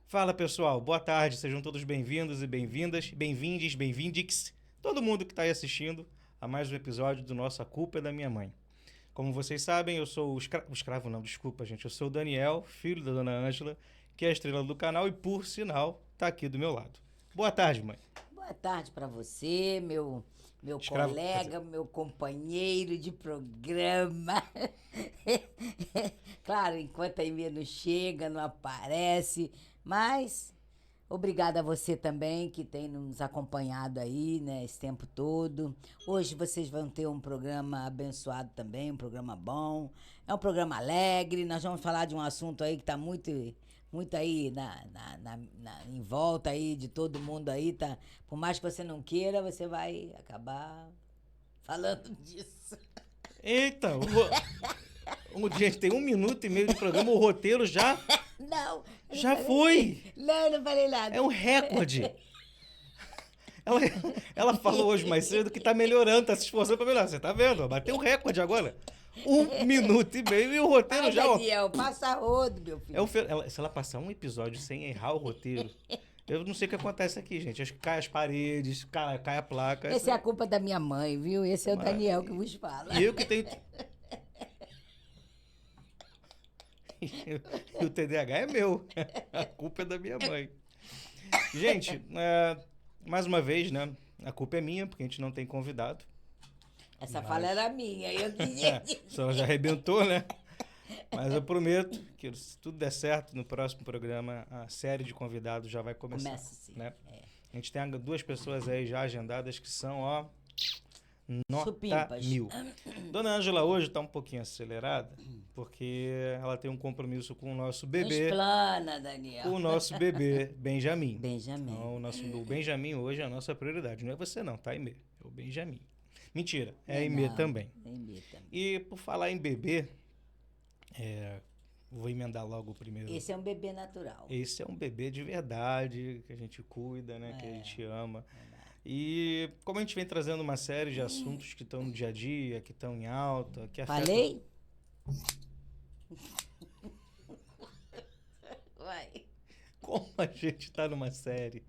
Fala pessoal, boa tarde, sejam todos bem-vindos e bem-vindas, bem-vindes, bem-vindix, todo mundo que está aí assistindo a mais um episódio do nosso A Culpa é da Minha Mãe. Como vocês sabem, eu sou o escravo não, desculpa gente, eu sou o Daniel, filho da dona Ângela, que é a estrela do canal e por sinal está aqui do meu lado. Boa tarde, mãe. Boa tarde para você, meu Escravo, colega, meu companheiro de programa. Claro, enquanto a Emê não chega, não aparece, mas obrigada a você também que tem nos acompanhado aí, né, esse tempo todo. Hoje vocês vão ter um programa abençoado também, um programa bom. É um programa alegre, nós vamos falar de um assunto aí que está muito aí em volta aí de todo mundo aí, tá? Por mais que você não queira, você vai acabar falando disso. Eita, gente, tem 1 minuto e meio de programa, o roteiro já... Não. Já foi! Não falei nada. É um recorde. Ela falou hoje mais cedo que tá melhorando, tá se esforçando pra melhorar. Você tá vendo? Bateu um recorde agora. 1 minuto e meio e o roteiro já... Daniel, passa rodo, meu filho. Se ela passar um episódio sem errar o roteiro, eu não sei o que acontece aqui, gente. Acho que cai as paredes, cai a placa. Essa é a culpa da minha mãe, viu? Esse é o Daniel que vos fala. E eu que tenho... E o TDAH é meu. A culpa é da minha mãe. Gente, mais uma vez, né? A culpa é minha, porque a gente não tem convidado. Essa fala era minha, eu queria dizer. A senhora já arrebentou, né? Mas eu prometo que se tudo der certo, no próximo programa, a série de convidados já vai começar. Começa sim. Né? A gente tem 2 pessoas aí já agendadas que são, ó... Nota Supimpas. 1000. Dona Ângela hoje está um pouquinho acelerada, porque ela tem um compromisso com o nosso bebê. Explana, Daniel. O nosso bebê, Benjamin. Benjamin. Então, o Benjamin hoje é a nossa prioridade. Não é você não, tá, Aimee? É o Benjamin. Mentira, é a Aimee também. E por falar em bebê, vou emendar logo o primeiro. Esse é um bebê natural. Esse é um bebê de verdade, que a gente cuida, né? Que a gente ama. E como a gente vem trazendo uma série de assuntos que estão no dia a dia, que estão em alta, que afetam... Falei? Vai. Como a gente está numa série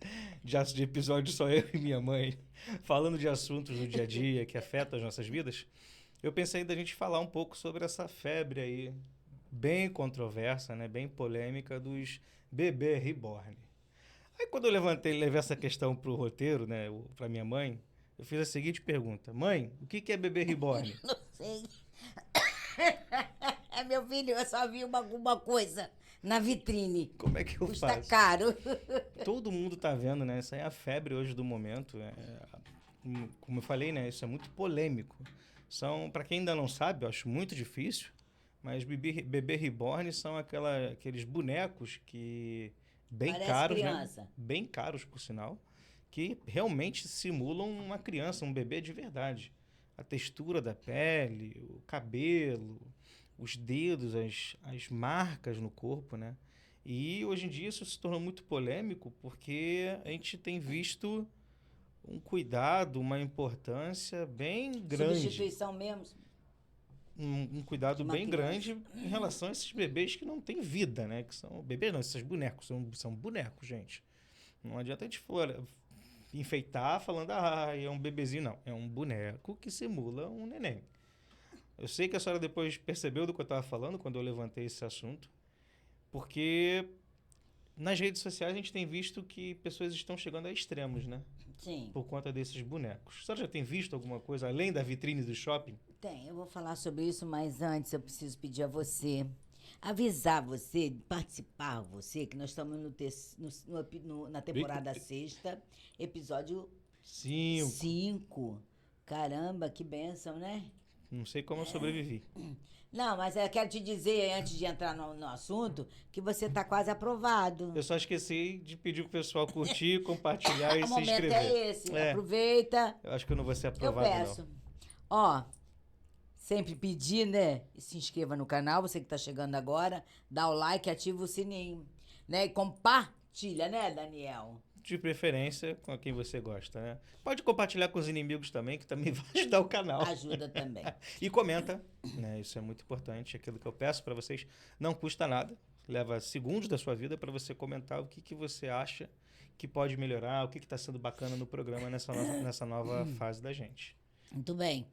de episódios só eu e minha mãe, falando de assuntos do dia a dia que afetam as nossas vidas, eu pensei da gente falar um pouco sobre essa febre aí, bem controversa, né, bem polêmica, dos bebê reborn. Aí quando eu levei essa questão pro roteiro, né, pra minha mãe, eu fiz a seguinte pergunta: mãe, o que é bebê reborn? Não sei. Meu filho, eu só vi alguma coisa na vitrine. Como é que eu Custa faço? caro. Todo mundo tá vendo, né? Essa é a febre hoje do momento. Como eu falei, né? Isso é muito polêmico. Para quem ainda não sabe, eu acho muito difícil, mas bebê reborn são aqueles bonecos que... bem Parece caros, criança. né? Bem caros, por sinal, que realmente simulam uma criança, um bebê de verdade. A textura da pele, o cabelo, os dedos, as marcas no corpo, né? E hoje em dia isso se tornou muito polêmico porque a gente tem visto um cuidado, uma importância bem grande. Substituição mesmo. Um cuidado bem criança. grande em relação a esses bebês que não têm vida, né? Que são bebês, não, esses bonecos são bonecos, gente. Não adianta a gente enfeitar falando, é um bebezinho, não. É um boneco que simula um neném. Eu sei que a senhora depois percebeu do que eu estava falando quando eu levantei esse assunto, porque nas redes sociais a gente tem visto que pessoas estão chegando a extremos, né? Sim. Por conta desses bonecos. A senhora já tem visto alguma coisa além da vitrine do shopping? Tem, eu vou falar sobre isso, mas antes eu preciso pedir a você, avisar você, participar você, que nós estamos na temporada 6ª, episódio 5. Caramba, que bênção, né? Não sei como eu sobrevivi. Não, mas eu quero te dizer, antes de entrar no assunto, que você está quase aprovado. Eu só esqueci de pedir pro pessoal curtir, compartilhar e O se momento inscrever. é esse, aproveita. Eu acho que eu não vou ser Eu aprovado, peço. não. Ó, sempre pedir, né? E se inscreva no canal, você que tá chegando agora, dá o like, ativa o sininho, né? E compartilha, né, Daniel? de preferência com quem você gosta, né? Pode compartilhar com os inimigos também, que também vai ajudar o canal. Ajuda também. E comenta, né? Isso é muito importante. Aquilo que eu peço para vocês não custa nada. Leva segundos da sua vida para você comentar o que você acha que pode melhorar, o que está sendo bacana no programa nessa nova fase da gente. Muito bem.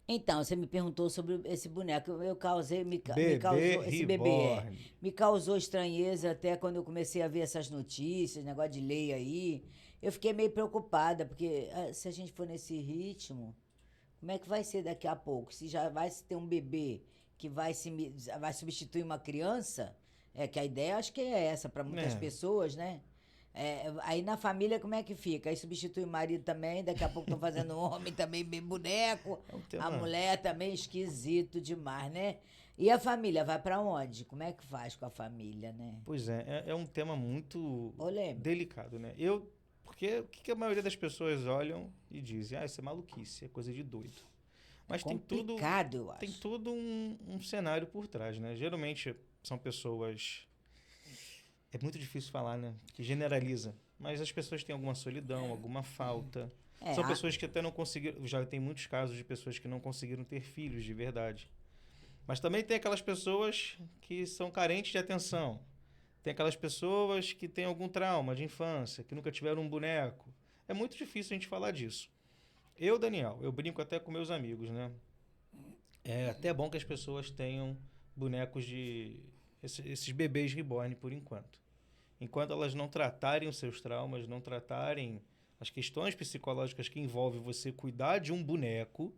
Então, você me perguntou sobre esse boneco. Eu causei, me Bebê causou, esse bebê Reborn. me causou estranheza até quando eu comecei a ver essas notícias, negócio de lei aí. Eu fiquei meio preocupada, porque se a gente for nesse ritmo, como é que vai ser daqui a pouco? Se já vai se ter um bebê que vai substituir uma criança, que a ideia acho que é essa para muitas pessoas, né? Aí na família como é que fica? Aí substitui o marido também, daqui a pouco estão fazendo um homem também bem boneco, a mulher também esquisito demais, né? E a família vai para onde? Como é que faz com a família, né? Pois é um tema muito Polêmico. delicado, né? Porque o que a maioria das pessoas olham e dizem, isso é maluquice, é coisa de doido. Mas complicado, eu acho. Tem todo um cenário por trás, né? Geralmente são pessoas... É muito difícil falar, né? Que generaliza. Mas as pessoas têm alguma solidão, alguma falta. São pessoas que até não conseguiram... Já tem muitos casos de pessoas que não conseguiram ter filhos de verdade. Mas também tem aquelas pessoas que são carentes de atenção. Tem aquelas pessoas que têm algum trauma de infância, que nunca tiveram um boneco. É muito difícil a gente falar disso. Daniel, eu brinco até com meus amigos, né? É até bom que as pessoas tenham bonecos de... Esses bebês reborn por enquanto. Enquanto elas não tratarem os seus traumas, não tratarem as questões psicológicas que envolvem você cuidar de um boneco,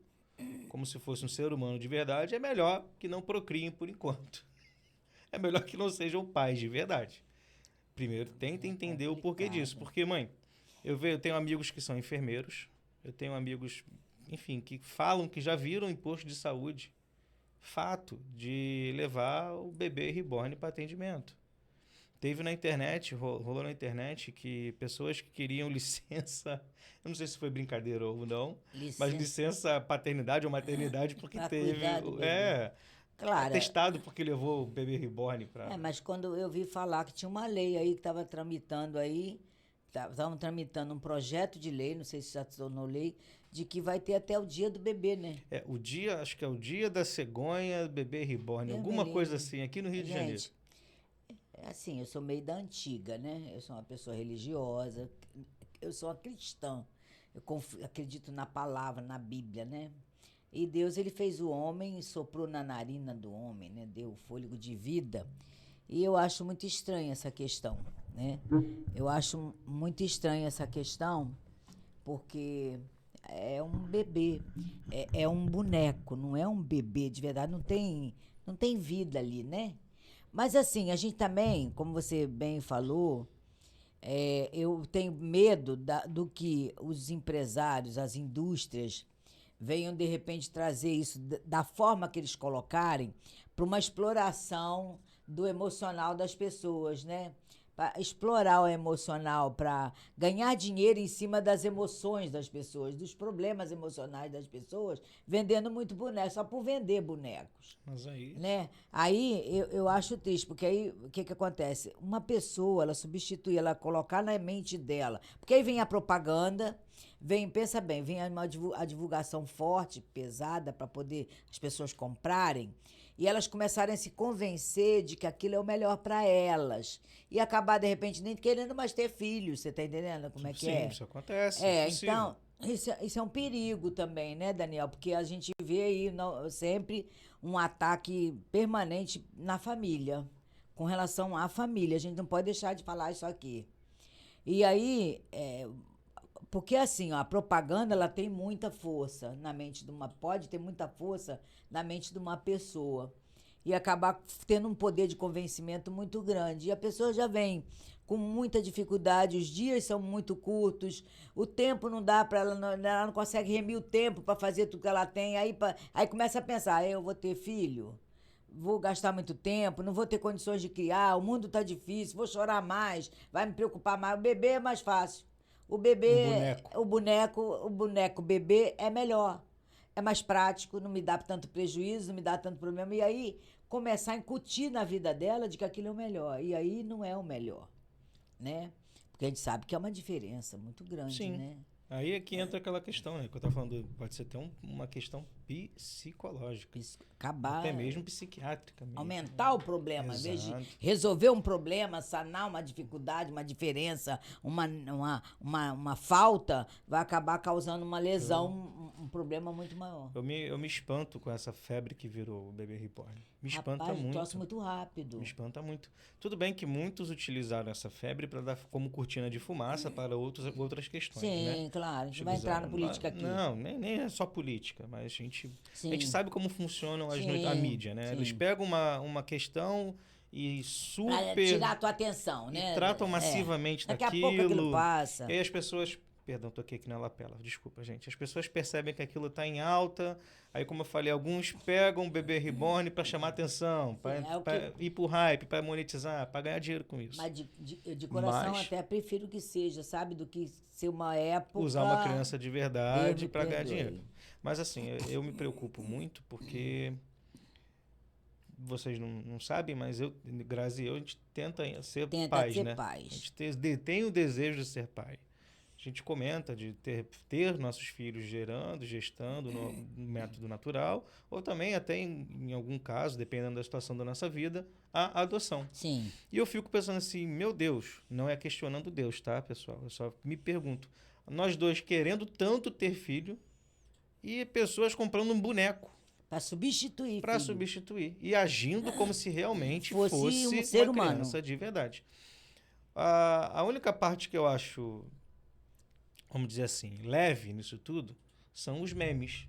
como se fosse um ser humano de verdade, é melhor que não procriem por enquanto. É melhor que não sejam pais de verdade. Primeiro, tentem entender o porquê disso. Porque, mãe, eu tenho amigos que são enfermeiros, eu tenho amigos, enfim, que falam que já viram em posto de saúde fato de levar o bebê reborn para atendimento. Teve na internet, rolou na internet que pessoas que queriam licença, eu não sei se foi brincadeira ou não, mas licença paternidade ou maternidade porque teve... Claro. Atestado porque levou o bebê reborn para... mas quando eu vi falar que tinha uma lei aí que estava tramitando aí, estavam tramitando um projeto de lei, não sei se já se tornou lei, de que vai ter até o dia do bebê, né? Acho que é o dia da cegonha, bebê reborn, alguma coisa assim, aqui no Rio de Janeiro. Assim, eu sou meio da antiga, né? Eu sou uma pessoa religiosa, eu sou uma cristã. Eu acredito na palavra, na Bíblia, né? E Deus, ele fez o homem e soprou na narina do homem, né? Deu fôlego de vida. E eu acho muito estranha essa questão, né? Eu acho muito estranha essa questão porque é um bebê, é um boneco, não é um bebê de verdade, não tem vida ali, né? Mas assim, a gente também, como você bem falou, eu tenho medo do que os empresários, as indústrias, venham de repente trazer isso da forma que eles colocarem para uma exploração do emocional das pessoas, né? Para explorar o emocional, para ganhar dinheiro em cima das emoções das pessoas, dos problemas emocionais das pessoas, vendendo muito boneco, só por vender bonecos. Mas aí... Né? Aí eu acho triste, porque aí o que acontece? Uma pessoa, ela substitui, ela colocar na mente dela, porque aí vem a propaganda, pensa bem, vem a divulgação forte, pesada, para poder as pessoas comprarem, e elas começarem a se convencer de que aquilo é o melhor para elas. E acabar, de repente, nem querendo mais ter filhos. Você tá entendendo como é que é? Sim, isso acontece. Então, isso é um perigo também, né, Daniel? Porque a gente vê aí sempre um ataque permanente na família, com relação à família. A gente não pode deixar de falar isso aqui. E aí... porque assim, a propaganda ela tem muita força na mente pode ter muita força na mente de uma pessoa e acabar tendo um poder de convencimento muito grande. E a pessoa já vem com muita dificuldade, os dias são muito curtos, o tempo não dá para ela não consegue remir o tempo para fazer tudo que ela tem, aí começa a pensar, eu vou ter filho? Vou gastar muito tempo, não vou ter condições de criar, o mundo está difícil, vou chorar mais, vai me preocupar mais, o bebê é mais fácil. O bebê, o boneco bebê é melhor, é mais prático, não me dá tanto prejuízo, não me dá tanto problema. E aí, começar a incutir na vida dela de que aquilo é o melhor. E aí, não é o melhor, né? Porque a gente sabe que é uma diferença muito grande, Sim. né? Aí é que entra aquela questão, né? Que eu tava falando, pode ser até uma questão psicológica, Acabar, até mesmo psiquiátrica mesmo. aumentar o problema, em vez de Exato. resolver um problema, sanar uma dificuldade, uma diferença, uma falta, vai acabar causando uma lesão, um problema muito maior. Eu me espanto com essa febre que virou o bebê reborn. Me espanta Rapaz, muito. troço muito rápido. Me espanta muito. Tudo bem que muitos utilizaram essa febre para dar como cortina de fumaça para outras questões, né? Sim, claro. A gente vai entrar na política aqui. Não, nem é só política, mas a gente Sim. sabe como funcionam Sim, a mídia, né? sim. Eles pegam uma questão e Pra super... tirar a tua atenção, né? E tratam massivamente Daqui daquilo. a pouco aquilo passa. E aí as pessoas... Perdão, toquei aqui na lapela. Desculpa, gente. As pessoas percebem que aquilo está em alta. Aí, como eu falei, alguns pegam o bebê reborn para chamar atenção, para ir pro hype, para monetizar, para ganhar dinheiro com isso. Mas de coração até prefiro que seja, sabe? Do que ser uma época... Usar uma criança de verdade Deus me para ganhar perdoe. dinheiro. Mas assim, eu me preocupo muito porque... Vocês não sabem, mas Grazi e eu, a gente tenta ser pais, ser né? pais. A gente tem o desejo de ser pai. A gente comenta de ter nossos filhos gestando no método natural, ou também até em algum caso, dependendo da situação da nossa vida, a adoção. Sim. E eu fico pensando assim, meu Deus, não é questionando Deus, tá, pessoal? Eu só me pergunto, nós dois querendo tanto ter filho e pessoas comprando um boneco Para substituir, para filho. substituir e agindo como se realmente Fosse fosse um ser uma humano. criança de verdade. A única parte que eu acho, vamos dizer assim, leve nisso tudo, são os memes.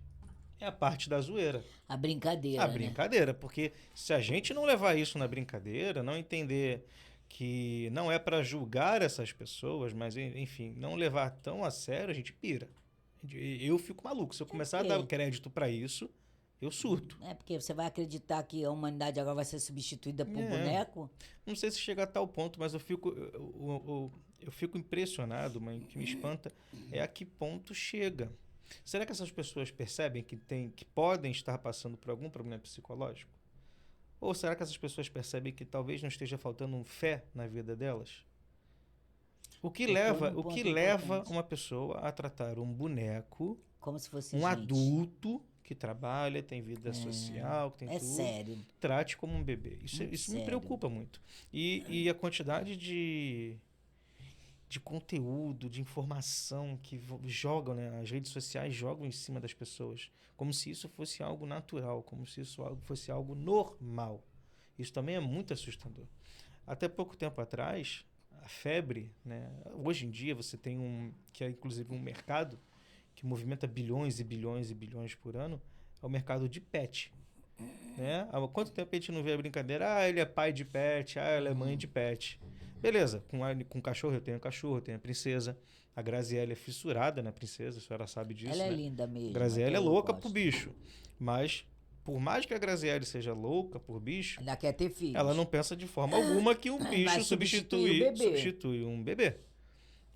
É a parte da zoeira. A brincadeira, A brincadeira, porque se a gente não levar isso na brincadeira, não entender que não é para julgar essas pessoas, mas enfim, não levar tão a sério, a gente pira. Eu fico maluco. Se eu começar a dar crédito para isso, eu surto. É porque você vai acreditar que a humanidade agora vai ser substituída por boneco? Não sei se chega a tal ponto, mas eu fico impressionado, mas o que me espanta é a que ponto chega. Será que essas pessoas percebem que podem estar passando por algum problema psicológico? Ou será que essas pessoas percebem que talvez não esteja faltando fé na vida delas? O que leva uma pessoa a tratar um boneco, como se fosse um gente. adulto que trabalha, tem vida social, que tem tudo, sério. trate como um bebê? Isso me preocupa muito. E a quantidade de conteúdo, de informação que jogam, né? As redes sociais jogam em cima das pessoas, como se isso fosse algo natural, como se isso fosse algo normal. Isso também é muito assustador. Até pouco tempo atrás, a febre, né? Hoje em dia você tem que é inclusive um mercado que movimenta bilhões e bilhões e bilhões por ano, é o mercado de pet. Né? Há quanto tempo a gente não vê a brincadeira? Ah, ele é pai de pet, ela é mãe de pet. Beleza, com cachorro eu tenho a princesa. A Graziella é fissurada na princesa, a senhora sabe disso, Ela né? é linda mesmo. A Graziella é louca pro bicho. Mas, por mais que a Graziella seja louca por bicho, ela quer ter filhos. ela não pensa de forma alguma que um bicho substitui um bebê.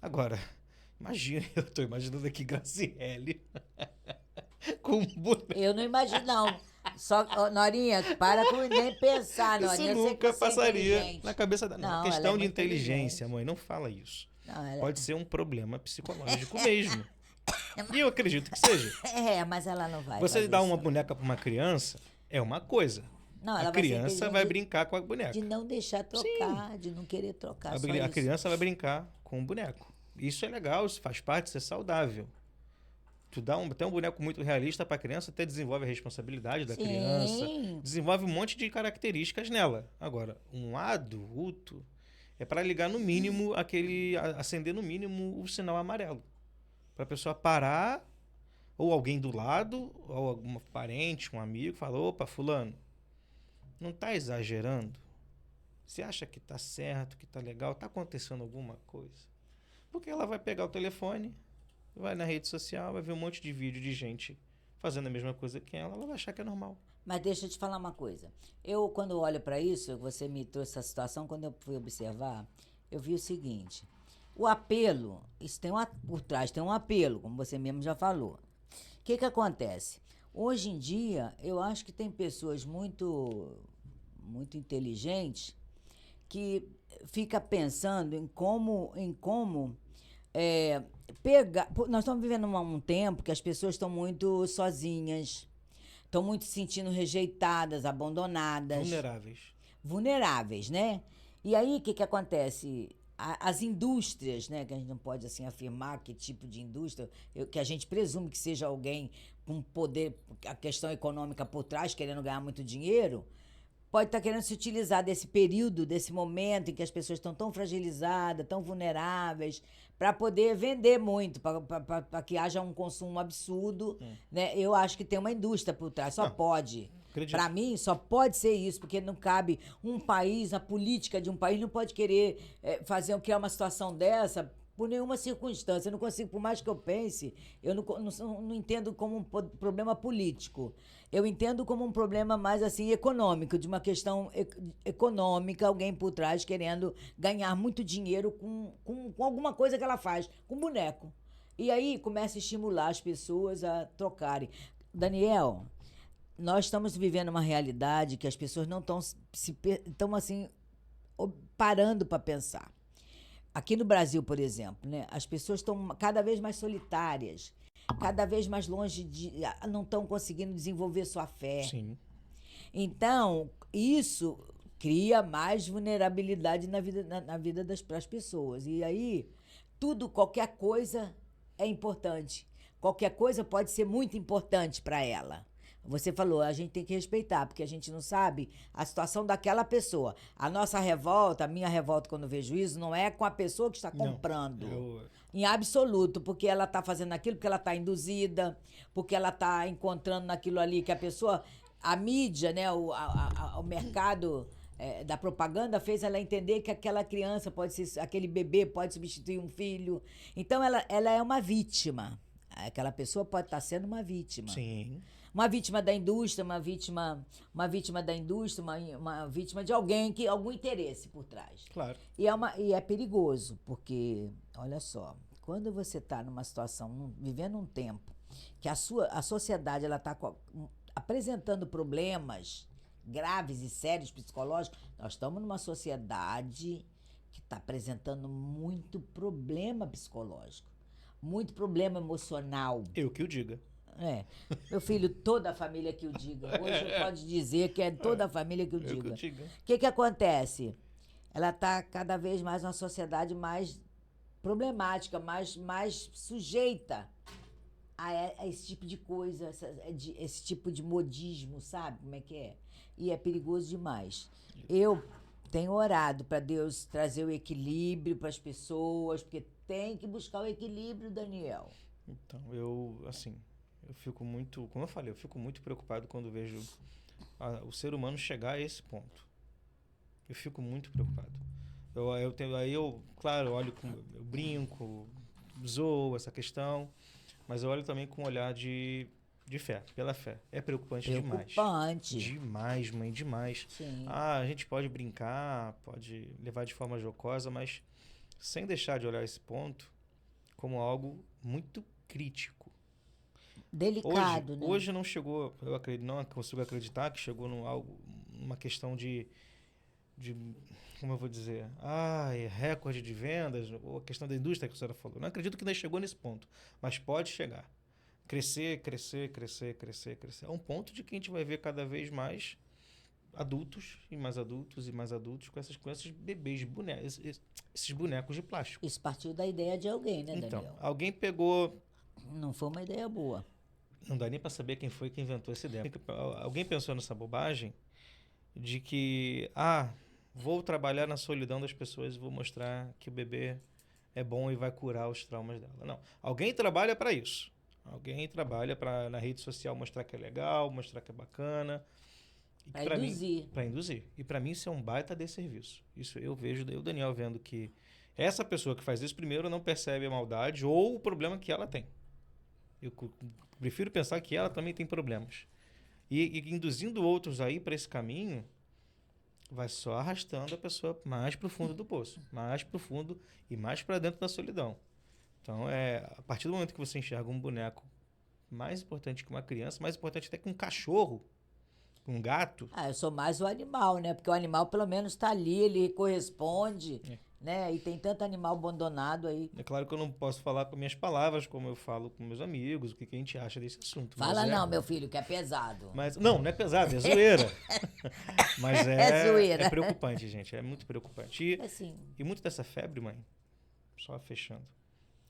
Agora, imagina, eu tô imaginando aqui Graziella com um boneco. Eu não imagino, não. Só, Norinha, para com nem pensar, Norinha. Isso nunca passaria na cabeça dela. Não, Questão ela é de muito inteligência, mãe, não fala isso. Não, Pode ser um problema psicológico mesmo. E eu acredito que seja. Mas ela não vai. Você fazer dar isso, uma não. boneca para uma criança é uma coisa. Não, A ela criança vai ser brincar com a boneca. de não deixar trocar, de não querer trocar. A criança vai brincar com o boneco. Isso é legal, isso faz parte, isso é saudável. Tu dá até um boneco muito realista para a criança, até desenvolve a responsabilidade da criança, desenvolve um monte de características nela. Agora, um adulto é para ligar no mínimo acender no mínimo o sinal amarelo. Para a pessoa parar, ou alguém do lado, ou algum parente, um amigo, fala: opa, fulano, não tá exagerando? Você acha que tá certo, que tá legal? Tá acontecendo alguma coisa? Porque ela vai pegar o telefone, vai na rede social, vai ver um monte de vídeo de gente fazendo a mesma coisa que ela vai achar que é normal. Mas deixa eu te falar uma coisa. Eu, quando olho para isso, você me trouxe essa situação, quando eu fui observar, eu vi o seguinte: o apelo, isso tem por trás tem um apelo, como você mesmo já falou. O que acontece? Hoje em dia, eu acho que tem pessoas muito inteligentes que fica pensando em como pegar. Nós estamos vivendo um tempo que as pessoas estão muito sozinhas, estão muito se sentindo rejeitadas, abandonadas, vulneráveis, né? E aí, o que acontece? As indústrias, né, que a gente não pode assim afirmar que tipo de indústria, que a gente presume que seja alguém com poder, a questão econômica por trás, querendo ganhar muito dinheiro, pode estar querendo se utilizar desse período, desse momento em que as pessoas estão tão fragilizadas, tão vulneráveis, para poder vender muito, para que haja um consumo absurdo, né? Eu acho que tem uma indústria por trás, só pode. Para mim, só pode ser isso, porque não cabe um país, a política de um país não pode querer criar uma situação dessa por nenhuma circunstância. Eu não consigo, por mais que eu pense, eu não entendo como um problema político. Eu entendo como um problema mais assim econômico, de uma questão econômica, alguém por trás querendo ganhar muito dinheiro com alguma coisa que ela faz, com boneco. E aí começa a estimular as pessoas a trocarem. Daniel, nós estamos vivendo uma realidade que as pessoas não estão assim parando para pensar. Aqui no Brasil, por exemplo, né, as pessoas estão cada vez mais solitárias, cada vez mais longe não estão conseguindo desenvolver sua fé. Sim. Então, isso cria mais vulnerabilidade na vida das pessoas. E aí, qualquer coisa é importante. Qualquer coisa pode ser muito importante para ela. Você falou, a gente tem que respeitar, porque a gente não sabe a situação daquela pessoa. A nossa revolta, a minha revolta quando eu vejo isso, não é com a pessoa que está comprando. Em absoluto, porque ela está fazendo aquilo, porque ela está induzida, porque ela está encontrando naquilo ali que a pessoa, a mídia, né, o mercado da propaganda fez ela entender que aquela criança pode ser, aquele bebê pode substituir um filho. Então ela é uma vítima. Aquela pessoa pode estar sendo uma vítima. Sim. Uma vítima da indústria, uma vítima de alguém que algum interesse por trás. Claro. E é perigoso, porque, olha só, quando você está numa situação, vivendo um tempo que a sociedade ela está apresentando problemas graves e sérios psicológicos, nós estamos numa sociedade que está apresentando muito problema psicológico, muito problema emocional. Eu que o diga. Meu filho, toda a família que o diga. Hoje pode dizer que é toda a família que o diga. O que acontece? Ela está cada vez mais uma sociedade mais problemática, mais sujeita a esse tipo de coisa, esse tipo de modismo, sabe como é que é? E é perigoso demais. Eu tenho orado para Deus trazer o equilíbrio para as pessoas, porque tem que buscar o equilíbrio, Daniel. Então, eu fico muito, como eu falei, eu fico muito preocupado quando vejo o ser humano chegar a esse ponto. Eu fico muito preocupado. Claro, eu brinco, zoo essa questão, mas eu olho também com um olhar de fé, pela fé. É preocupante demais. Demais, mãe, demais. Sim. A gente pode brincar, pode levar de forma jocosa, mas sem deixar de olhar esse ponto como algo muito crítico. Delicado, né? Hoje não chegou, não consigo acreditar que chegou numa questão de como eu vou dizer, recorde de vendas, ou a questão da indústria que a senhora falou. Não acredito que ainda chegou nesse ponto, mas pode chegar. Crescer. É um ponto de que a gente vai ver cada vez mais adultos e mais adultos e mais adultos com esses bebês, esses bonecos de plástico. Isso partiu da ideia de alguém, né, Daniel? Então, alguém pegou... Não foi uma ideia boa. Não dá nem para saber quem foi que inventou essa ideia. Alguém pensou nessa bobagem de que, vou trabalhar na solidão das pessoas e vou mostrar que o bebê é bom e vai curar os traumas dela. Não. Alguém trabalha para isso. Alguém trabalha para na rede social mostrar que é legal, mostrar que é bacana. Para induzir. Para induzir. E para mim isso é um baita desserviço. Isso eu vejo, eu, Daniel, vendo que essa pessoa que faz isso primeiro não percebe a maldade ou o problema que ela tem. Eu prefiro pensar que ela também tem problemas. E induzindo outros aí para esse caminho, vai só arrastando a pessoa mais pro fundo do poço. Mais pro fundo e mais para dentro da solidão. Então, a partir do momento que você enxerga um boneco mais importante que uma criança, mais importante até que um cachorro, um gato. Ah, eu sou mais o animal, né? Porque o animal, pelo menos, tá ali, ele corresponde, né? E tem tanto animal abandonado aí. É claro que eu não posso falar com minhas palavras, como eu falo com meus amigos, o que a gente acha desse assunto. Fala não, meu filho, que é pesado. Não é pesado, é zoeira. Mas É zoeira. é preocupante, gente. É muito preocupante. Assim, E muito dessa febre, mãe, só fechando,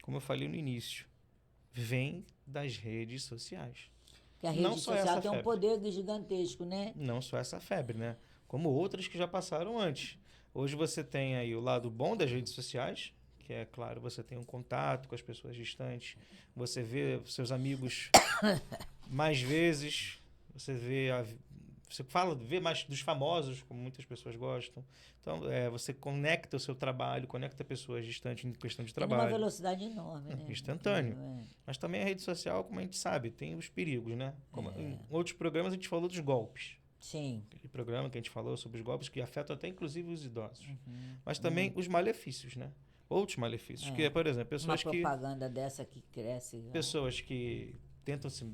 como eu falei no início, vem das redes sociais. que a Não rede só social essa tem um febre. poder gigantesco, né? Não só essa febre, né? Como outras que já passaram antes. Hoje você tem aí o lado bom das redes sociais, que é, claro, você tem um contato com as pessoas distantes, você vê seus amigos mais vezes, você vê mais dos famosos, como muitas pessoas gostam. Então, você conecta o seu trabalho, conecta pessoas distantes em questão de Tem uma trabalho. velocidade enorme, né? Instantâneo. É. Mas também a rede social, como a gente sabe, tem os perigos, né? Como em outros programas a gente falou dos golpes. Sim. Aquele programa que a gente falou sobre os golpes que afetam até inclusive os idosos. Mas também os malefícios, né? Outros malefícios. Que é, por exemplo, Uma propaganda dessa que cresce. pessoas que tentam se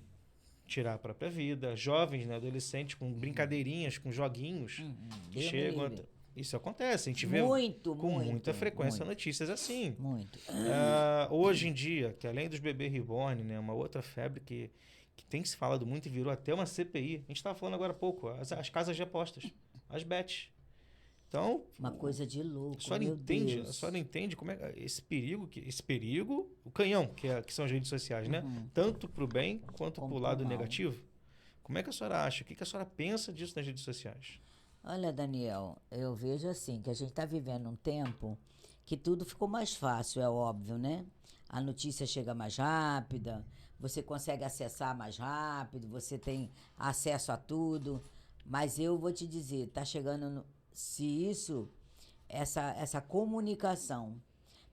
tirar a própria vida, jovens, né, adolescentes com brincadeirinhas, com joguinhos que Deus me chegam. livre. Isso acontece, a gente vê Muito, com muito, muita frequência muito. notícias assim. Muito. Hoje em dia, que além dos bebês reborn, né, uma outra febre que tem se falado muito e virou até uma CPI. A gente estava falando agora há pouco, as casas de apostas, as bets. Então, Uma coisa de louco, a senhora meu entende, Deus. a senhora entende como é esse perigo, o canhão, que são as redes sociais, né? Tanto para o bem quanto para o lado mal. negativo. Como é que a senhora acha? O que a senhora pensa disso nas redes sociais? Olha, Daniel, eu vejo assim, que a gente está vivendo um tempo que tudo ficou mais fácil, é óbvio, né? A notícia chega mais rápida, você consegue acessar mais rápido, você tem acesso a tudo. Mas eu vou te dizer, tá chegando, se essa comunicação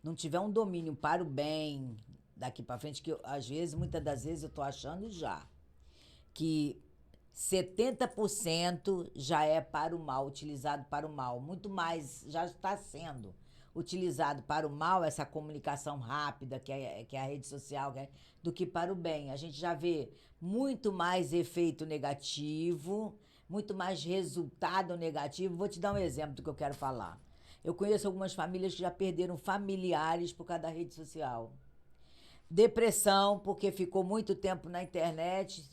não tiver um domínio para o bem daqui para frente, que às vezes, muitas das vezes eu tô achando já, que 70% já é para o mal, utilizado para o mal. Muito mais já está sendo utilizado para o mal, essa comunicação rápida, que é a rede social, do que para o bem. A gente já vê muito mais efeito negativo, muito mais resultado negativo. Vou te dar um exemplo do que eu quero falar. Eu conheço algumas famílias que já perderam familiares por causa da rede social. Depressão, porque ficou muito tempo na internet,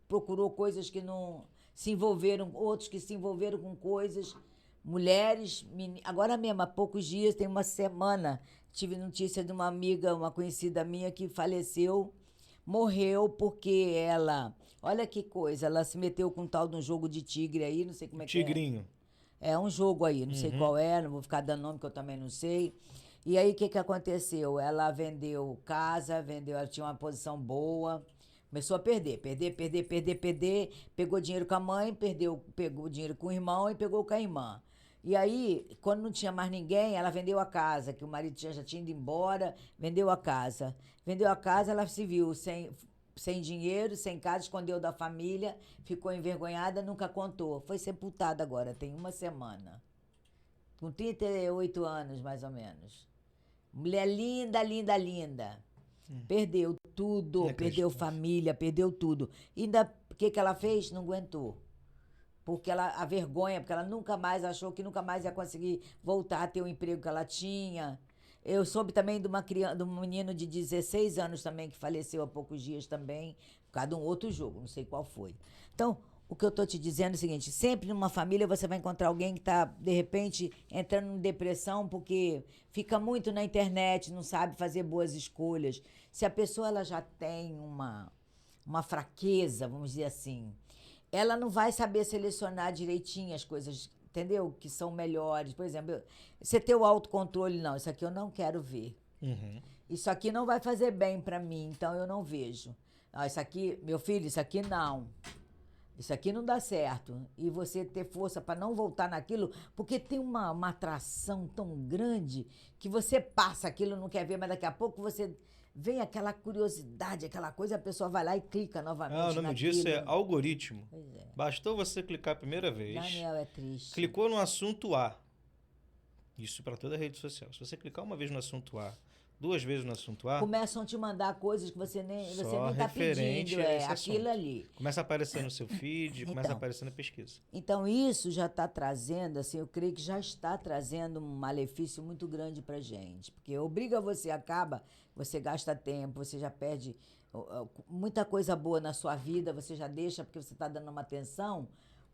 procurou coisas que não se envolveram, outros que se envolveram com coisas, mulheres, agora mesmo, há poucos dias, tem uma semana, tive notícia de uma amiga, uma conhecida minha que faleceu, morreu porque ela, olha que coisa, ela se meteu com um tal de um jogo de tigre aí, não sei como é que é. Tigrinho. É um jogo aí, não sei qual é, não vou ficar dando nome que eu também não sei. E aí, o que aconteceu? Ela vendeu casa, ela tinha uma posição boa, começou a perder, pegou dinheiro com a mãe, pegou dinheiro com o irmão e pegou com a irmã. E aí, quando não tinha mais ninguém, ela vendeu a casa, que o marido já tinha ido embora, vendeu a casa. Vendeu a casa, ela se viu sem dinheiro, sem casa, escondeu da família, ficou envergonhada, nunca contou. Foi sepultada agora, tem uma semana. Com 38 anos, mais ou menos. Mulher linda, linda, linda. Perdeu tudo, perdeu família, perdeu tudo. E ainda, o que ela fez? Não aguentou. Porque a vergonha, porque ela nunca mais achou que nunca mais ia conseguir voltar a ter o emprego que ela tinha. Eu soube também de um menino de 16 anos também, que faleceu há poucos dias também, por causa de um outro jogo, não sei qual foi. Então, o que eu estou te dizendo é o seguinte, sempre numa família você vai encontrar alguém que está, de repente, entrando em depressão porque fica muito na internet, não sabe fazer boas escolhas. Se a pessoa ela já tem uma fraqueza, vamos dizer assim, ela não vai saber selecionar direitinho as coisas, entendeu? Que são melhores. Por exemplo, você ter o autocontrole, não, isso aqui eu não quero ver. Isso aqui não vai fazer bem para mim, então eu não vejo. Ah, isso aqui, meu filho, isso aqui não. Isso aqui não dá certo. E você ter força para não voltar naquilo, porque tem uma atração tão grande que você passa aquilo, não quer ver, mas daqui a pouco você vem aquela curiosidade, aquela coisa, a pessoa vai lá e clica novamente naquilo. O nome disso é algoritmo. Pois é. Bastou você clicar a primeira vez. Daniel, é triste. Clicou no assunto A. Isso para toda rede social. Se você clicar uma vez no assunto A, 2 vezes no assunto A, Começam a te mandar coisas que você nem só tá referente pedindo, a esse aquilo assunto. ali. Começa a aparecer no seu feed, começa a Então, aparecer na pesquisa. Então, isso já está trazendo, assim, eu creio que já está trazendo um malefício muito grande para gente. Porque você gasta tempo, você já perde muita coisa boa na sua vida, você já deixa porque você está dando uma atenção.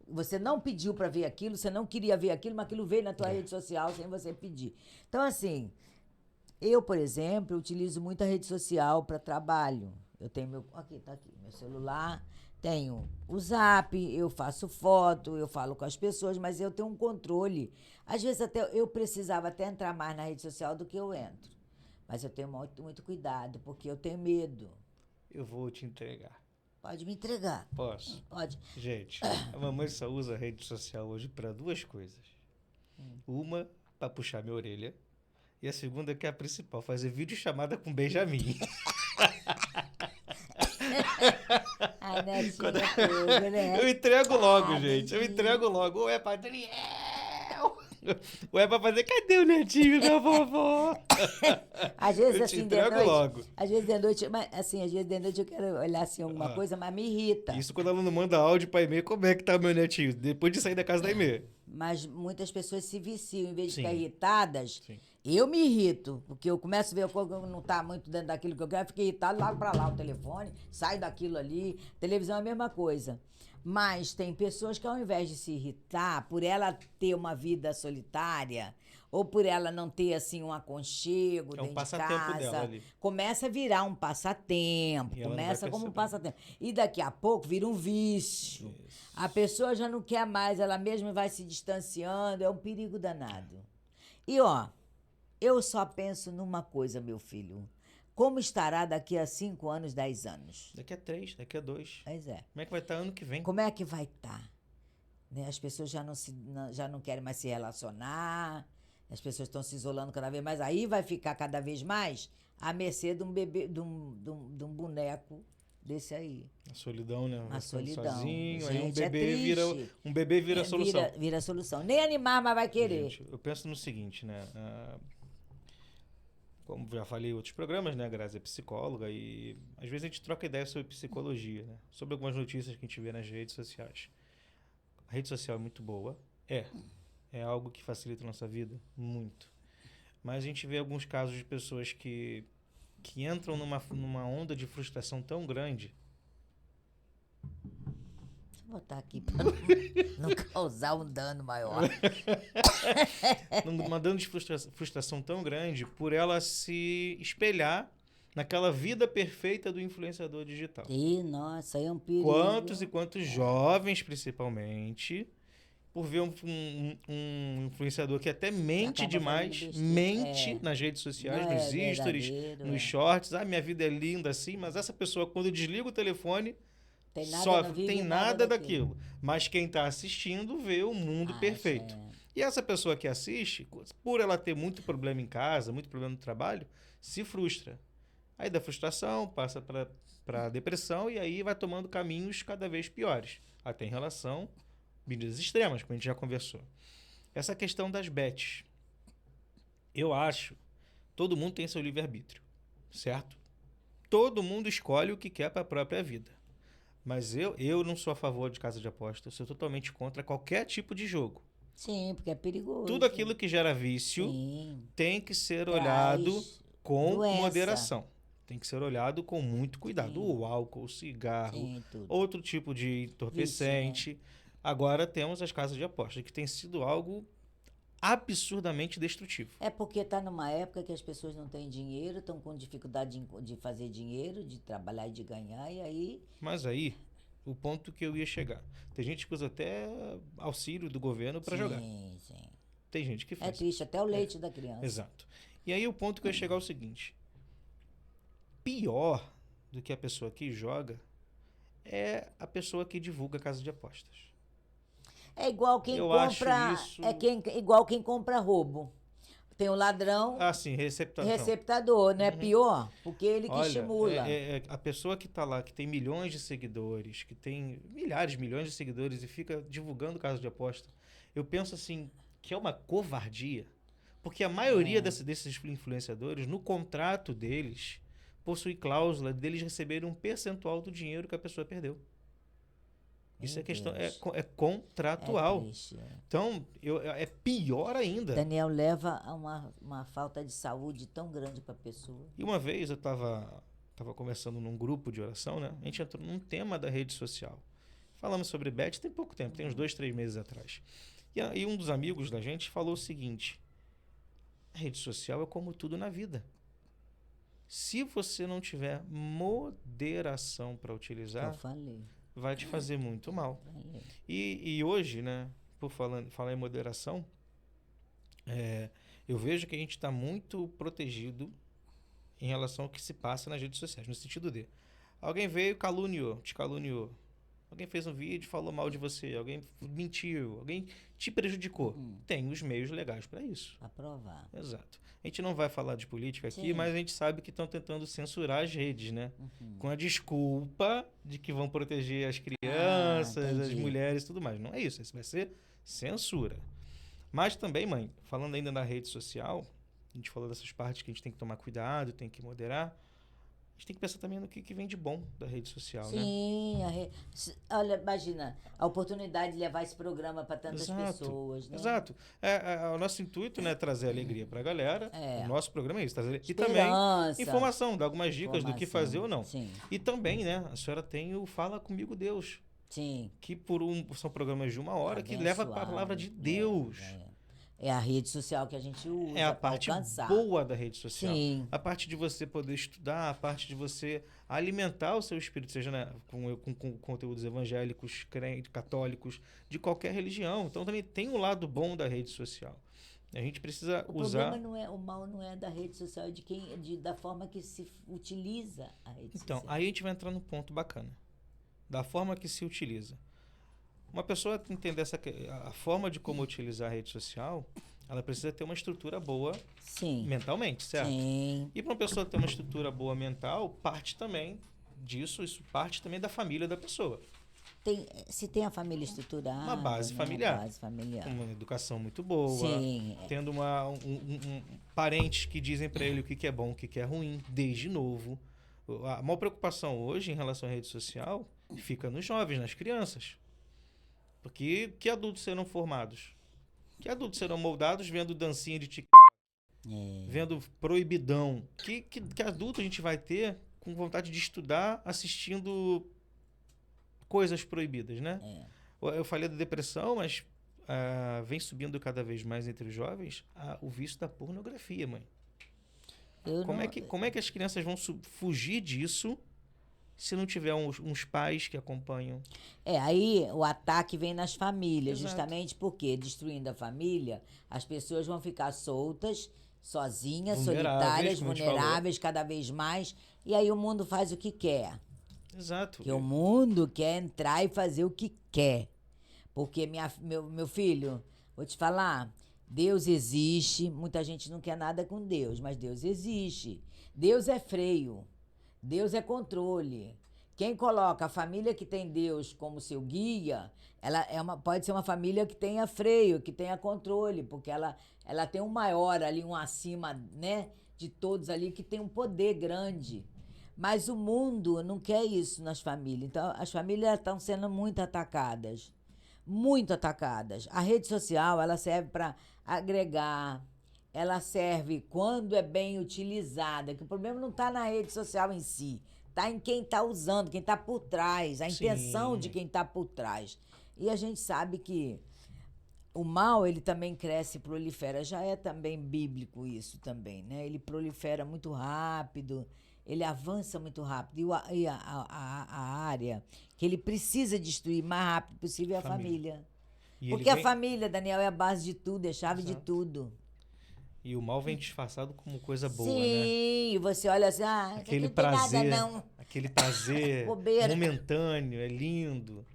Você não pediu para ver aquilo, você não queria ver aquilo, mas aquilo veio na tua rede social sem você pedir. Então, assim, eu, por exemplo, utilizo muito a rede social para trabalho. Eu tenho tá aqui, meu celular. Tenho o Zap, eu faço foto, eu falo com as pessoas, mas eu tenho um controle. Às vezes até eu precisava até entrar mais na rede social do que eu entro. Mas eu tenho muito cuidado, porque eu tenho medo. Eu vou te entregar. Pode me entregar. Posso? Pode. Gente, a mamãe só usa a rede social hoje para 2 coisas. Uma, para puxar minha orelha. E a segunda, que é a principal, fazer videochamada com Benjamin. Ai, netinho, Quando- é tudo, né? Eu entrego logo, Ah, gente. Eu Benjamin. entrego logo. Ou é pra Adriel. Ou é pra fazer, cadê o netinho da vovó? Às vezes, Eu te assim, de entrego noite. logo. Às vezes de noite, mas assim, às vezes de noite eu quero olhar assim alguma coisa, mas me irrita. Isso quando ela não manda áudio pra e-mail, como é que tá meu netinho? Depois de sair da casa da e-mail. Mas muitas pessoas se viciam, em vez de Sim. ficar irritadas. Sim. Eu me irrito, porque eu começo a ver que não tá muito dentro daquilo que eu quero, eu fico irritado, largo pra lá o telefone, saio daquilo ali. Televisão é a mesma coisa. Mas tem pessoas que ao invés de se irritar, por ela ter uma vida solitária, ou por ela não ter assim um aconchego É um dentro de passatempo casa, dela ali. começa a virar um passatempo, E ela não vai começa como um perceber. passatempo. E daqui a pouco vira um vício. Isso. A pessoa já não quer mais, ela mesma vai se distanciando, é um perigo danado. E ó, eu só penso numa coisa, meu filho. Como estará daqui a 5 anos, 10 anos? Daqui a 3, daqui a 2. Pois é. Como é que vai estar ano que vem? Como é que vai estar? Né? As pessoas já não querem mais se relacionar, as pessoas estão se isolando cada vez mais. Aí vai ficar cada vez mais à mercê de um bebê, de um boneco desse aí. A solidão, né? A Vai ficando solidão. sozinho, aí Gente, é triste. um bebê vira a solução. Vira a solução. Nem animar, mas vai querer. Gente, eu penso no seguinte, né? Como já falei em outros programas, né? A Grazi é psicóloga e às vezes a gente troca ideia sobre psicologia, né? Sobre algumas notícias que a gente vê nas redes sociais. A rede social é muito boa. É algo que facilita a nossa vida, muito. Mas a gente vê alguns casos de pessoas que entram numa onda de frustração tão grande. Vou botar aqui para não causar um dano maior. Numa dando de frustração tão grande por ela se espelhar naquela vida perfeita do influenciador digital. Ih, nossa, aí é um perigo. Quantos e quantos jovens, principalmente, por ver um influenciador que até mente acaba demais, fazendo besteira. mente nas redes sociais, Não é nos stories, verdadeiro, nos shorts. Ah, minha vida é linda assim, mas essa pessoa, quando desliga o telefone, Tem nada, sofre, não vive tem nada daquilo. Mas quem está assistindo vê o mundo perfeito. é. E essa pessoa que assiste, por ela ter muito problema em casa, muito problema no trabalho, se frustra. Aí da frustração passa para depressão e aí vai tomando caminhos cada vez piores. Até em relação a medidas extremas, como a gente já conversou. Essa questão das bets. Eu acho, todo mundo tem seu livre-arbítrio, certo? Todo mundo escolhe o que quer para a própria vida. Mas eu não sou a favor de casa de aposta, eu sou totalmente contra qualquer tipo de jogo. Sim, porque é perigoso. Tudo aquilo que gera vício Sim. tem que ser Traz olhado com doença. moderação. Tem que ser olhado com muito cuidado. Sim. O álcool, o cigarro, Sim, tudo. outro tipo de entorpecente. Agora temos as casas de aposta, que tem sido algo absurdamente destrutivo. É porque está numa época que as pessoas não têm dinheiro, estão com dificuldade de fazer dinheiro, de trabalhar e de ganhar, e aí... Mas aí, o ponto que eu ia chegar. Tem gente que usa até auxílio do governo para jogar. Sim, sim. Tem gente que É faz. triste, até o leite da criança. Exato. E aí o ponto que eu ia chegar é o seguinte. Pior do que a pessoa que joga é a pessoa que divulga casa de apostas. É igual quem Eu compra... acho isso- igual quem compra roubo. Tem o ladrão, Ah, sim, receptação. receptador, não é pior? Porque ele que Olha, estimula. a pessoa que está lá, que tem milhões de seguidores, que tem milhares, milhões de seguidores e fica divulgando casa de aposta, eu penso assim, que é uma covardia. Porque a maioria desses influenciadores, no contrato deles, possui cláusula deles receberem um percentual do dinheiro que a pessoa perdeu. Isso Meu é questão, Deus. é contratual. Triste. Então, é pior ainda. Daniel leva a uma falta de saúde tão grande para a pessoa. E uma vez eu tava conversando num grupo de oração, né? A gente entrou num tema da rede social. Falamos sobre bet tem pouco tempo, tem uns 2, 3 meses atrás. E um dos amigos da gente falou o seguinte: a rede social é como tudo na vida. Se você não tiver moderação para Eu utilizar, falei. vai te fazer muito mal. falei. E hoje, né, por falar em moderação, eu vejo que a gente está muito protegido em relação ao que se passa nas redes sociais, no sentido de alguém veio e te caluniou. Alguém fez um vídeo, falou mal de você, alguém mentiu, alguém te prejudicou. Tem os meios legais para isso. Aprovar. Exato. A gente não vai falar de política aqui, Sim. mas a gente sabe que estão tentando censurar as redes, né? Com a desculpa de que vão proteger as crianças, as entendi. mulheres e tudo mais. Não é isso, isso vai ser censura. Mas também, mãe, falando ainda na rede social, a gente falou dessas partes que a gente tem que tomar cuidado, tem que moderar. A gente tem que pensar também no que vem de bom da rede social, né? Sim, olha, imagina, a oportunidade de levar esse programa para tantas Exato, pessoas, né? exato. O nosso intuito, né, é trazer alegria para a galera. O nosso programa é isso, trazer e também Esperança. informação, dar algumas dicas do que Informação. fazer ou não. Sim, E também, né, a senhora tem o Fala Comigo Deus, sim. que são programas de 1 hora que leva a palavra de Deus. É a rede social que a gente usa É a para parte alcançar. boa da rede social. Sim. A parte de você poder estudar, a parte de você alimentar o seu espírito, seja, né, com conteúdos evangélicos, católicos, de qualquer religião. Então também tem um lado bom da rede social. A gente precisa usar... Problema não é, o mal não é da rede social, é da forma que se utiliza a rede Então, social. aí a gente vai entrar num ponto bacana. Da forma que se utiliza. Uma pessoa entender a forma de como utilizar a rede social, ela precisa ter uma estrutura boa Sim. mentalmente, certo? Sim. E para uma pessoa ter uma estrutura boa mental, parte também disso, isso parte também da família da pessoa. Se tem a família estruturada, Uma base né? familiar. Base familiar. Uma educação muito boa, Sim. tendo parentes que dizem para ele o que é bom, o que é ruim, desde novo. A maior preocupação hoje em relação à rede social fica nos jovens, nas crianças. Porque que adultos serão formados? Que adultos serão moldados vendo dancinha de TikTok, vendo proibidão? Que adulto a gente vai ter com vontade de estudar assistindo coisas proibidas, né? Eu falei da depressão, mas vem subindo cada vez mais entre os jovens o vício da pornografia, mãe. Como é que as crianças vão fugir disso se não tiver uns pais que acompanham? Aí o ataque vem nas famílias, Exato. justamente porque, destruindo a família, as pessoas vão ficar soltas, sozinhas, Vulneráveis, solitárias, como a gente vulneráveis cada vez mais, e aí o mundo faz o que quer. Exato. Porque o mundo quer entrar e fazer o que quer. Porque, meu filho, vou te falar, Deus existe, muita gente não quer nada com Deus, mas Deus existe. Deus é freio, Deus é controle. Quem coloca a família que tem Deus como seu guia, pode ser uma família que tenha freio, que tenha controle, porque ela tem um maior ali, um acima, né, de todos ali, que tem um poder grande. Mas o mundo não quer isso nas famílias. Então, as famílias estão sendo muito atacadas. Muito atacadas. A rede social, ela serve para agregar. Ela serve quando é bem utilizada. Que o problema não está na rede social em si. Está em quem está usando, quem está por trás. A intenção de quem está por trás. E a gente sabe que o mal, ele também cresce e prolifera. Já é também bíblico isso também, né? Ele prolifera muito rápido. Ele avança muito rápido. E a área que ele precisa destruir mais rápido possível é a família. Porque a família, Daniel, é a base de tudo, é a chave de tudo. E o mal vem disfarçado como coisa boa, Sim, né? E você olha assim, aquele não prazer, tem nada, não. aquele prazer Bobeira. momentâneo, é lindo.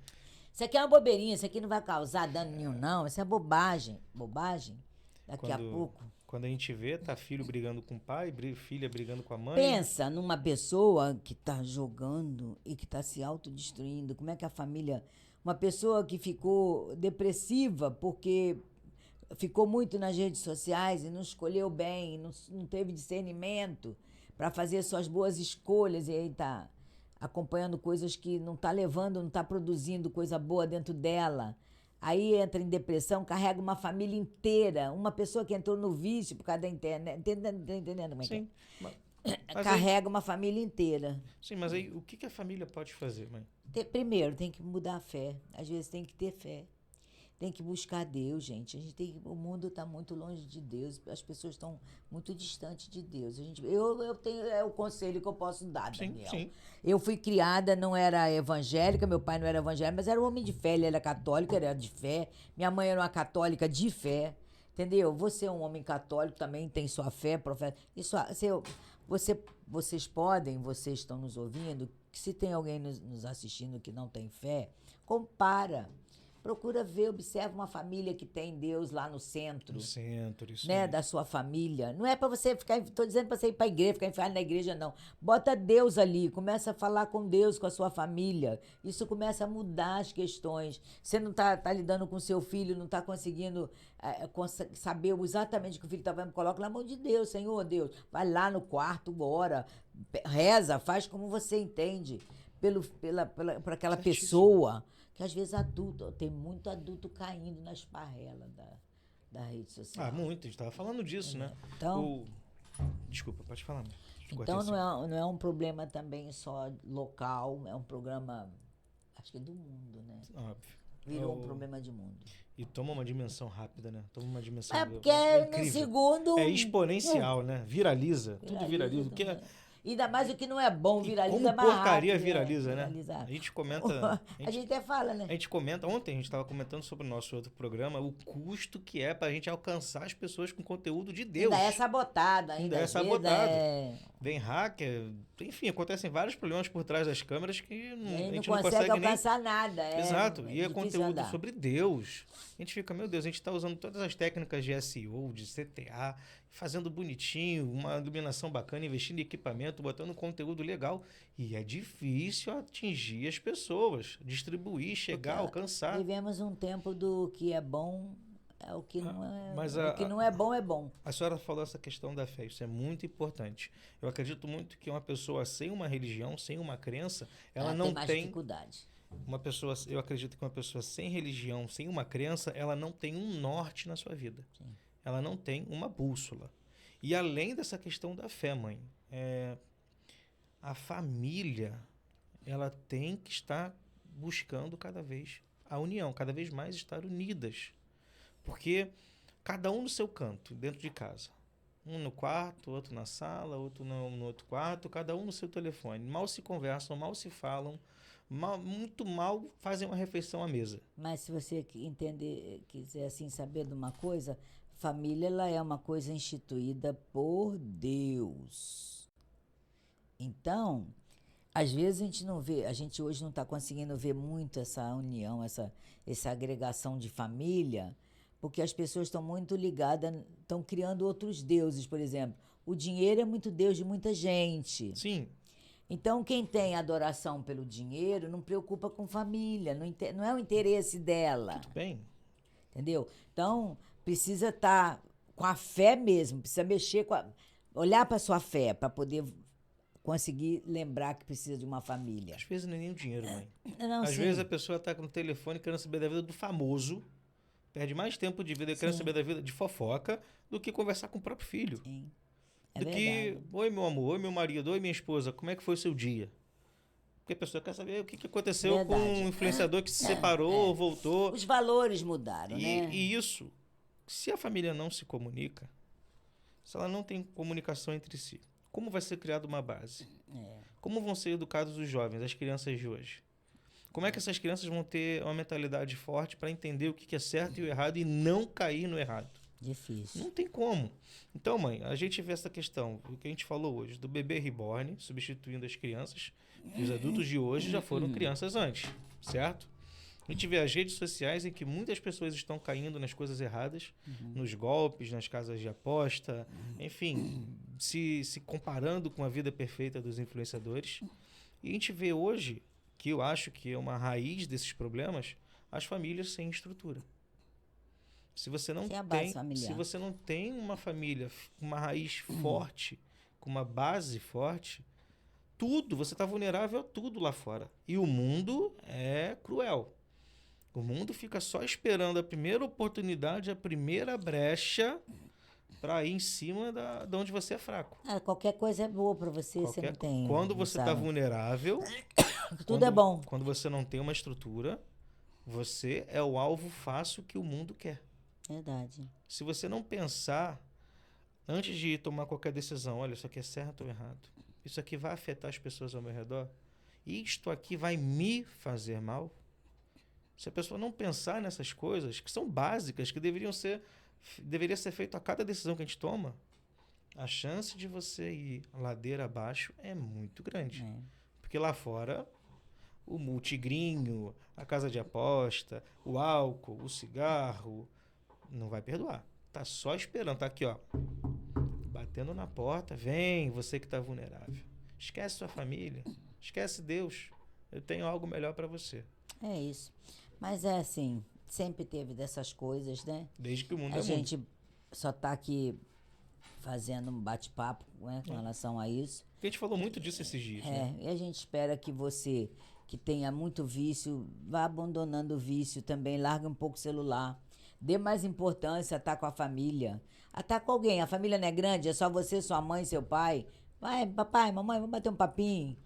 Isso aqui é uma bobeirinha, isso aqui não vai causar dano nenhum, não. Isso é bobagem. Bobagem. Daqui a pouco. Quando a gente vê, tá filho brigando com o pai, filha brigando com a mãe. Pensa numa pessoa que tá jogando e que tá se autodestruindo. Como é que a família... Uma pessoa que ficou depressiva porque ficou muito nas redes sociais e não escolheu bem, não teve discernimento para fazer suas boas escolhas e aí está acompanhando coisas que não está levando, não está produzindo coisa boa dentro dela. Aí entra em depressão, carrega uma família inteira. Uma pessoa que entrou no vício por causa da internet. Entendendo como é que Sim. Mas é? Carrega uma família inteira. sim, mas aí o que a família pode fazer, mãe? Primeiro, tem que mudar a fé. Às vezes tem que ter fé. Tem que buscar Deus, gente. O mundo está muito longe de Deus. As pessoas estão muito distantes de Deus. Eu tenho o conselho que eu posso dar, Daniel. Sim. Eu fui criada, não era evangélica, meu pai não era evangélico, mas era um homem de fé. Ele era católico, ele era de fé. Minha mãe era uma católica de fé. Entendeu? Você é um homem católico, também tem sua fé, profeta. Vocês estão nos ouvindo, que se tem alguém nos assistindo que não tem fé, compara. Procura ver, observa uma família que tem Deus lá no centro. No centro, isso. Né, da sua família. Não é para você ficar, estou dizendo para você ir para a igreja, ficar enfiado na igreja, não. Bota Deus ali, começa a falar com Deus, com a sua família. Isso começa a mudar as questões. Você não tá lidando com seu filho, não está conseguindo saber exatamente o que o filho está fazendo. Coloca na mão de Deus, Senhor Deus. Vai lá no quarto, ora, reza, faz como você entende. Por aquela pessoa, que às vezes tem muito adulto caindo na esparrela da rede social. Muito, a gente estava falando disso, né? Então, desculpa, pode falar. Então não é um problema também só local, é um problema, acho que do mundo, né? Óbvio. Virou um problema de mundo. E toma uma dimensão rápida, né? Toma uma dimensão... Porque no segundo... É exponencial, né? Viraliza. Tudo viraliza. Tudo, ainda mais o que não é bom viraliza como mais porcaria rápido, viraliza, né? A gente comenta... A gente até fala, né? A gente comenta... Ontem a gente estava comentando sobre o nosso outro programa, o custo que é para a gente alcançar as pessoas com conteúdo de Deus. Ainda é sabotado. Ainda é sabotado. Vem hacker... Enfim, acontecem vários problemas por trás das câmeras que a gente não consegue alcançar nada. Exato. E é conteúdo sobre Deus. A gente fica, meu Deus, a gente está usando todas as técnicas de SEO, de CTA, fazendo bonitinho, uma iluminação bacana, investindo em equipamento, botando conteúdo legal. E é difícil atingir as pessoas, distribuir, chegar, alcançar. Vivemos um tempo do que é bom, o que não é, o que não é bom é bom. A senhora falou essa questão da fé, isso é muito importante. Eu acredito muito que uma pessoa sem uma religião, sem uma crença, ela não tem mais dificuldade. Eu acredito que uma pessoa sem religião, sem uma crença, ela não tem um norte na sua vida. Sim. Ela não tem uma bússola. E além dessa questão da fé, mãe, a família, ela tem que estar buscando cada vez a união, cada vez mais estar unidas. Porque cada um no seu canto, dentro de casa. Um no quarto, outro na sala, outro no outro quarto, cada um no seu telefone. Mal se conversam, mal se falam, muito mal fazem uma refeição à mesa. Mas se você quiser assim saber de uma coisa, família ela é uma coisa instituída por Deus. Então, às vezes a gente não vê, a gente hoje não está conseguindo ver muito essa união, essa agregação de família, porque as pessoas estão muito ligadas, estão criando outros deuses, por exemplo. O dinheiro é muito deus de muita gente. Sim. Então, quem tem adoração pelo dinheiro não preocupa com família, não é o interesse dela. Tudo bem. Entendeu? Então, precisa estar com a fé mesmo, precisa mexer olhar para a sua fé, para poder conseguir lembrar que precisa de uma família. Às vezes não é nem o dinheiro, mãe. Não, Às vezes a pessoa está com o telefone querendo saber da vida do famoso, perde mais tempo de vida querendo saber da vida de fofoca do que conversar com o próprio filho. Sim. Do que, oi meu amor, oi meu marido, oi minha esposa, como é que foi o seu dia? Porque a pessoa quer saber o que aconteceu com um influenciador que se separou, voltou. Os valores mudaram, né? E isso, se a família não se comunica, se ela não tem comunicação entre si, como vai ser criada uma base? Como vão ser educados os jovens, as crianças de hoje? Como é que essas crianças vão ter uma mentalidade forte para entender o que é certo e o errado e não cair no errado? Difícil. Não tem como. Então, mãe, a gente vê essa questão, o que a gente falou hoje, do bebê reborn, substituindo as crianças. Os adultos de hoje já foram crianças antes, certo? A gente vê as redes sociais em que muitas pessoas estão caindo nas coisas erradas, nos golpes, nas casas de aposta, enfim, se comparando com a vida perfeita dos influenciadores. E a gente vê hoje, que eu acho que é uma raiz desses problemas, as famílias sem estrutura. Se você não Sem a base tem, familiar. se você não tem uma família com uma raiz forte, com uma base forte, tudo, você está vulnerável a tudo lá fora. E o mundo é cruel. O mundo fica só esperando a primeira oportunidade, a primeira brecha para ir em cima de onde você é fraco. Qualquer coisa é boa pra você, você não tem. Quando não você está sabe. vulnerável, Tudo é bom. Quando você não tem uma estrutura, você é o alvo fácil que o mundo quer. Verdade. Se você não pensar, antes de tomar qualquer decisão, olha, isso aqui é certo ou errado? Isso aqui vai afetar as pessoas ao meu redor? Isto aqui vai me fazer mal? Se a pessoa não pensar nessas coisas, que são básicas, que deveria ser feito a cada decisão que a gente toma, a chance de você ir ladeira abaixo é muito grande. Porque lá fora, o tigrinho, a casa de aposta, o álcool, o cigarro, não vai perdoar. Tá só esperando, tá aqui, ó, batendo na porta. Vem, você que tá vulnerável. Esquece sua família, esquece Deus. Eu tenho algo melhor para você. É isso. Mas é assim, sempre teve dessas coisas, né? Desde que o mundo A é gente mundo. só tá aqui fazendo um bate-papo, né, com relação a isso. A gente falou muito disso esses dias, né? E a gente espera que você, que tenha muito vício, vá abandonando o vício também, larga um pouco o celular. Dê mais importância a estar com a família. A estar com alguém. A família não é grande, é só você, sua mãe, seu pai. Vai, papai, mamãe, vamos bater um papinho.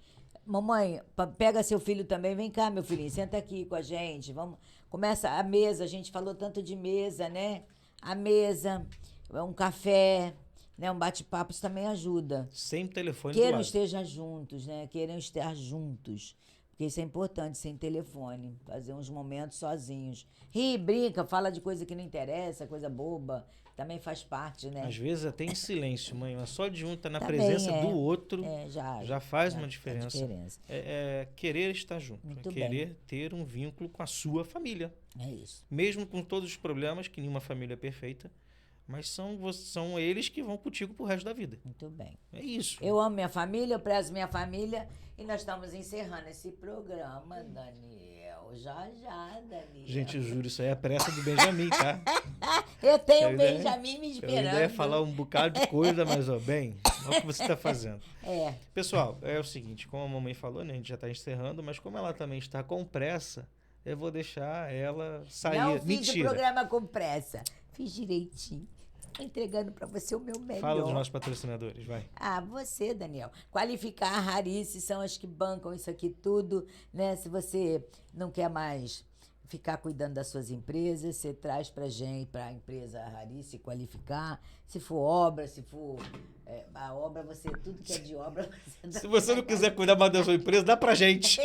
Mamãe, pega seu filho também. Vem cá, meu filhinho, senta aqui com a gente. Vamos. Começa a mesa, a gente falou tanto de mesa, né? A mesa, um café, né? Um bate-papo, isso também ajuda. Sem telefone do Queiram lado. esteja juntos, né? Queiram estar juntos. Porque isso é importante, sem telefone. Fazer uns momentos sozinhos. Ri, brinca, fala de coisa que não interessa, coisa boba. Também faz parte, né? Às vezes até em silêncio, mãe. Mas só de um estar na Também presença é. do outro já faz uma faz diferença. diferença. É querer estar junto. Muito É querer ter um vínculo com a sua família. É isso. Mesmo com todos os problemas, que nenhuma família é perfeita. Mas são eles que vão contigo pro resto da vida. Muito bem. É isso. Eu amo minha família, eu prezo minha família. E nós estamos encerrando esse programa, Daniel. Já, Daniel. Gente, eu juro, isso aí é a pressa do Benjamin, tá? Eu tenho Eu o ainda- Benjamin me Eu esperando. ainda ia falar um bocado de coisa, mas, ó, bem, olha o que você está fazendo. É. Pessoal, é o seguinte, como a mamãe falou, né, a gente já está encerrando, mas como ela também está com pressa, eu vou deixar ela sair. Não fiz o Mentira. programa com pressa. Fiz direitinho. Tô entregando pra você o meu melhor. Fala dos nossos patrocinadores, vai. Você, Daniel. Qualificar a Rarice são as que bancam isso aqui tudo, né? Se você não quer mais ficar cuidando das suas empresas, você traz pra gente, pra empresa Rarice qualificar. Se for obra, se for a obra, você, tudo que é de obra, você dá Se você não pra quiser cuidar mais da sua empresa, dá pra gente.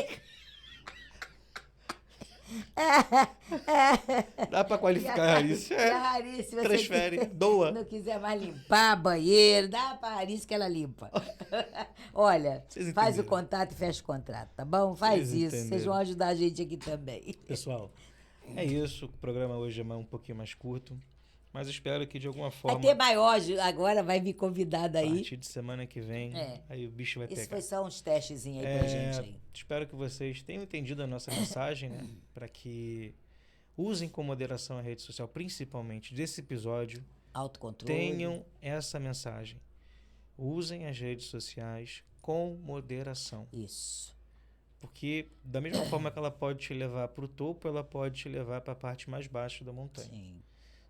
Dá pra qualificar isso. E a Rarice, se você Transfere, doa. não quiser mais limpar banheiro, dá pra Rarice que ela limpa. Olha, Vocês faz o entenderam. contato e fecha o contrato, tá bom? Faz Vocês isso, vocês entenderam. vão ajudar a gente aqui também. Pessoal, é isso. O programa hoje é um pouquinho mais curto, mas espero que de alguma Vai forma, ter maior, agora vai vir convidada a aí. partir de semana que vem, aí o bicho vai Isso pegar. foi só uns testezinhos aí pra gente aí. Espero que vocês tenham entendido a nossa mensagem, né? Para que usem com moderação a rede social, principalmente desse episódio. Autocontrole. Tenham essa mensagem. Usem as redes sociais com moderação. Isso. Porque da mesma forma que ela pode te levar para o topo, ela pode te levar para a parte mais baixa da montanha. Sim.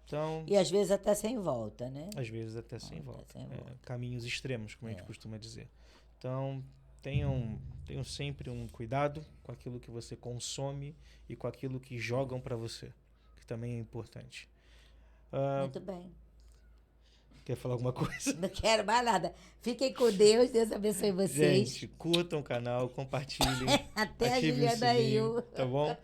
Então, E às vezes até sem volta, né? às vezes até sem Até volta. sem volta. Caminhos extremos, como a gente costuma dizer. Então, tenham sempre um cuidado com aquilo que você consome e com aquilo que jogam para você, que também é importante. Muito bem. Quer falar alguma coisa? Não quero mais nada. Fiquem com Deus, Deus abençoe vocês. Gente, curtam o canal, compartilhem. Até a ativem o Juliana sininho, Rio. tá bom?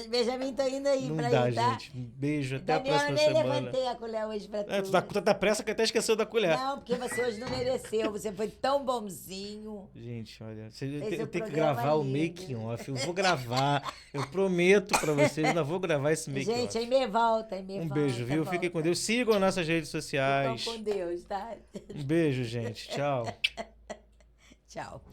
Benjamin, tô indo aí Não pra dá, ir, tá? gente. Um beijo, até a Daniel, eu próxima nem semana. levantei a colher hoje pra tu. Tu tá com tanta pressa que até esqueceu da colher. Não, porque você hoje não mereceu. Você foi tão bonzinho. Gente, olha, eu Fez tenho o que programa gravar o lindo. making off. Eu vou gravar. Eu prometo pra vocês, ainda vou gravar esse making Gente, off. aí me volta, aí me Um volta. beijo, viu? volta. Fiquem com Deus. Sigam as nossas redes Ficam sociais. com Deus, tá? Um beijo, gente. Tchau. Tchau.